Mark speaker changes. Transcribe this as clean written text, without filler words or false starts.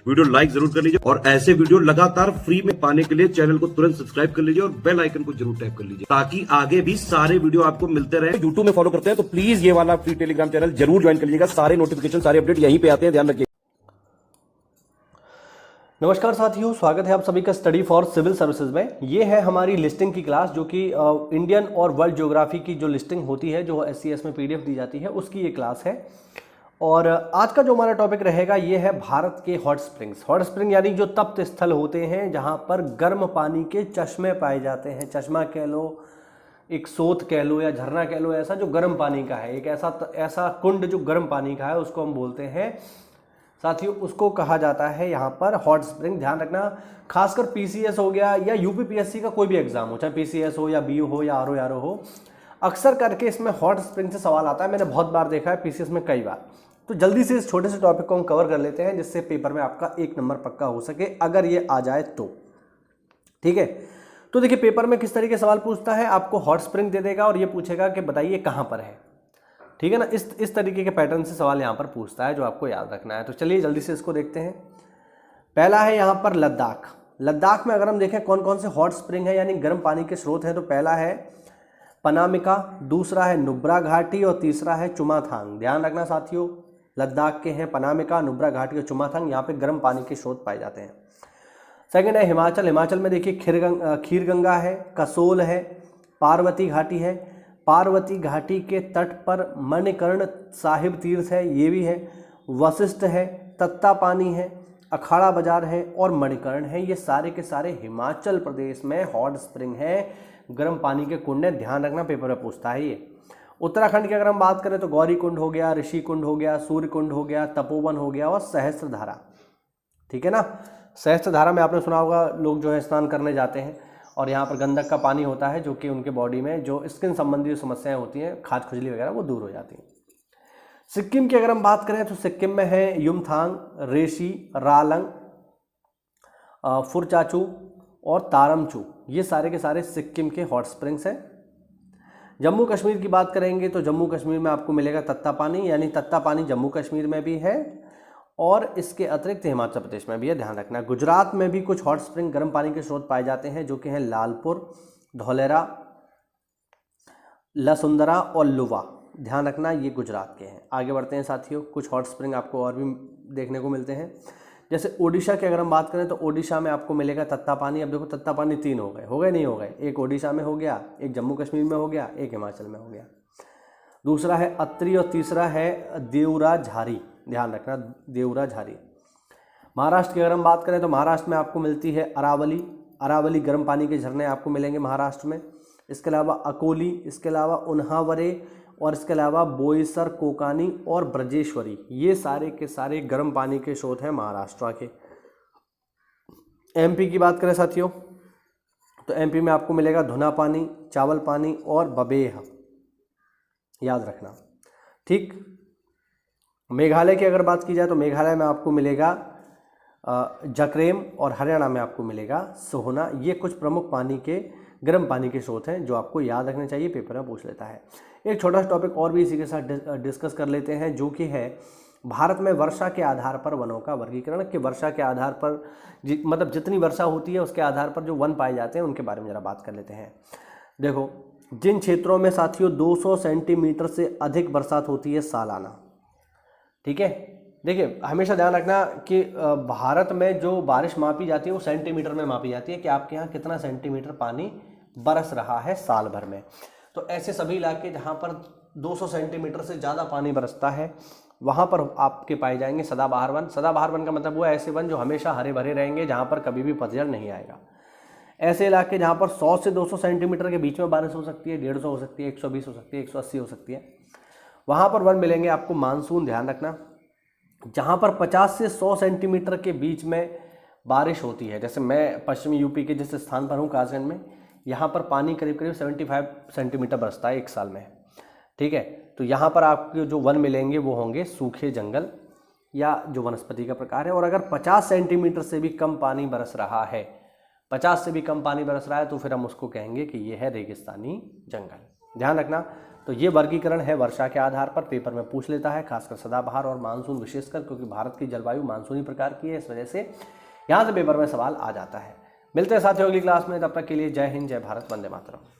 Speaker 1: Video like जरूर कर लीजिए और ऐसे वीडियो लगातार फ्री में पाने के लिए चैनल को तुरंत सब्सक्राइब कर लीजिए और बेल आइकन को जरूर टैप कर लीजिए ताकि आगे भी सारे वीडियो आपको मिलते रहे। यूट्यूब में फॉलो करते हैं तो प्लीज ये वाला फ्री टेलीग्राम चैनल जरूर ज्वाइन कर लीजिएगा। सारे नोटिफिकेशन सारे अपडेट यहीं पे आते हैं, ध्यान रखिए।
Speaker 2: नमस्कार साथियों, स्वागत है आप सभी का स्टडी फॉर सिविल सर्विसेज में। ये है हमारी लिस्टिंग की क्लास, जो कि इंडियन और वर्ल्ड ज्योग्राफी की जो लिस्टिंग होती है, जो SCS में PDF दी जाती है, उसकी ये क्लास है। और आज का जो हमारा टॉपिक रहेगा ये है भारत के हॉट स्प्रिंग्स। हॉट स्प्रिंग यानी जो तप्त स्थल होते हैं जहाँ पर गर्म पानी के चश्मे पाए जाते हैं। चश्मा कह लो, एक सोत कह लो या झरना कह लो, ऐसा जो गर्म पानी का है, एक ऐसा कुंड जो गर्म पानी का है, उसको हम बोलते हैं साथियों, उसको कहा जाता है यहाँ पर हॉट स्प्रिंग। ध्यान रखना, खासकर PCS हो गया या UPPSC का कोई भी एग्जाम हो, चाहे PCS हो या BU हो या RO हो, अक्सर करके इसमें हॉट स्प्रिंग से सवाल आता है। मैंने बहुत बार देखा है, PCS में कई बार। तो जल्दी से इस छोटे से टॉपिक को हम कवर कर लेते हैं, जिससे पेपर में आपका 1 नंबर पक्का हो सके, अगर ये आ जाए तो। ठीक है, तो देखिए पेपर में किस तरीके सवाल पूछता है। आपको हॉट स्प्रिंग दे देगा और ये पूछेगा कि बताइए कहाँ पर है। ठीक है ना, इस तरीके के पैटर्न से सवाल यहाँ पर पूछता है, जो आपको याद रखना है। तो चलिए जल्दी से इसको देखते हैं। पहला है यहाँ पर लद्दाख। लद्दाख में अगर हम देखें कौन कौन से हॉट स्प्रिंग है यानी गर्म पानी के स्रोत हैं, तो पहला है पनामिका, दूसरा है नुब्रा घाटी और तीसरा है चुमाथांग। ध्यान रखना साथियों, लद्दाख के हैं पनामिका, नुब्रा घाटी और चुमाथांग, यहाँ पे गर्म पानी के स्रोत पाए जाते हैं। सेकेंड है हिमाचल। हिमाचल में देखिए खीरगंगा है, कसोल है, पार्वती घाटी है। पार्वती घाटी के तट पर मणिकर्ण साहिब तीर्थ है, ये भी है। वशिष्ठ है, तत्ता पानी है, अखाड़ा बाजार है और मणिकर्ण है। ये सारे के सारे हिमाचल प्रदेश में हॉट स्प्रिंग है, गर्म पानी के कुंड है। ध्यान रखना, पेपर में पूछता है ये। उत्तराखंड की अगर हम बात करें तो गौरी कुंड हो गया, ऋषि कुंड हो गया, सूर्य कुंड हो गया, तपोवन हो गया और सहस्त्रधारा। ठीक है ना, सहस्त्रधारा में आपने सुना होगा, लोग जो है स्नान करने जाते हैं और यहाँ पर गंधक का पानी होता है, जो कि उनके बॉडी में जो स्किन संबंधी समस्याएं होती हैं, खाज खुजली वगैरह, वो दूर हो जाती हैं। सिक्किम की अगर हम बात करें तो सिक्किम में है युमथांग, रेशी, रालंग, फुरचाचू और तारमचू। ये सारे के सारे सिक्किम के हॉट स्प्रिंग्स हैं। जम्मू कश्मीर की बात करेंगे तो जम्मू कश्मीर में आपको मिलेगा तत्ता पानी, यानी तत्ता पानी जम्मू कश्मीर में भी है और इसके अतिरिक्त हिमाचल प्रदेश में भी है। ध्यान रखना, गुजरात में भी कुछ हॉट स्प्रिंग गर्म पानी के स्रोत पाए जाते हैं, जो कि हैं लालपुर, धौलेरा, लसुंदरा और लुवा। ध्यान रखना, ये गुजरात के हैं। आगे बढ़ते हैं साथियों, कुछ हॉट स्प्रिंग आपको और भी देखने को मिलते हैं। जैसे ओडिशा की अगर हम बात करें तो ओडिशा में आपको मिलेगा तत्ता पानी। अब देखो तत्ता पानी 3 हो गए नहीं हो गए, एक ओडिशा में हो गया, एक जम्मू कश्मीर में हो गया, एक हिमाचल में हो गया। दूसरा है अत्रि और तीसरा है देवरा झारी। ध्यान रखना, देवरा झारी। महाराष्ट्र की अगर हम बात करें तो महाराष्ट्र में आपको मिलती है अरावली। अरावली गर्म पानी के झरने आपको मिलेंगे महाराष्ट्र में। इसके अलावा अकोली, इसके अलावा उन्हावरे और इसके अलावा बोईसर, कोकानी और ब्रजेश्वरी। ये सारे के सारे गर्म पानी के स्रोत हैं महाराष्ट्र के। MP की बात करें साथियों तो MP में आपको मिलेगा धुना पानी, चावल पानी और बबेह। याद रखना, ठीक। मेघालय की अगर बात की जाए तो मेघालय में आपको मिलेगा जकरेम और हरियाणा में आपको मिलेगा सोहना। ये कुछ प्रमुख पानी के गर्म पानी के स्रोत हैं, जो आपको याद रखने चाहिए, पेपर में पूछ लेता है। एक छोटा सा टॉपिक और भी इसी के साथ डिस्कस कर लेते हैं, जो कि है भारत में वर्षा के आधार पर वनों का वर्गीकरण। कि वर्षा के आधार पर मतलब जितनी वर्षा होती है उसके आधार पर जो वन पाए जाते हैं, उनके बारे में ज़रा बात कर लेते हैं। देखो, जिन क्षेत्रों में साथियों 200 सेंटीमीटर से अधिक बरसात होती है सालाना, ठीक है, देखिए हमेशा ध्यान रखना कि भारत में जो बारिश मापी जाती है वो सेंटीमीटर में मापी जाती है, कि आपके यहाँ कितना सेंटीमीटर पानी बरस रहा है साल भर में। तो ऐसे सभी इलाके जहाँ पर 200 सेंटीमीटर से ज़्यादा पानी बरसता है, वहाँ पर आपके पाए जाएंगे सदाबहार वन। सदाबहार वन का मतलब वो ऐसे वन जो हमेशा हरे भरे रहेंगे, जहाँ पर कभी भी पतझड़ नहीं आएगा। ऐसे इलाके जहाँ पर 100 से 200 सेंटीमीटर के बीच में बारिश हो सकती है, 150 हो सकती है, 120 हो सकती है, 180 हो सकती है, वहाँ पर वन मिलेंगे आपको मानसून। ध्यान रखना, जहाँ पर 50 से 100 सेंटीमीटर के बीच में बारिश होती है, जैसे मैं पश्चिमी UP के जिस स्थान पर हूँ कासगंज में, यहाँ पर पानी करीब करीब 75 सेंटीमीटर बरसता है 1 साल में। ठीक है, तो यहाँ पर आपके जो वन मिलेंगे वो होंगे सूखे जंगल या जो वनस्पति का प्रकार है। और अगर 50 सेंटीमीटर से भी कम पानी बरस रहा है, 50 से भी कम पानी बरस रहा है, तो फिर हम उसको कहेंगे कि ये है रेगिस्तानी जंगल। ध्यान रखना, तो ये वर्गीकरण है वर्षा के आधार पर, पेपर में पूछ लेता है, खासकर सदाबहार और मानसून विशेषकर, क्योंकि भारत की जलवायु मानसूनी प्रकार की है, इस वजह से यहाँ से पेपर में सवाल आ जाता है। मिलते हैं साथियों अगली क्लास में, तब तक के लिए जय हिंद, जय भारत, वंदे मातरम।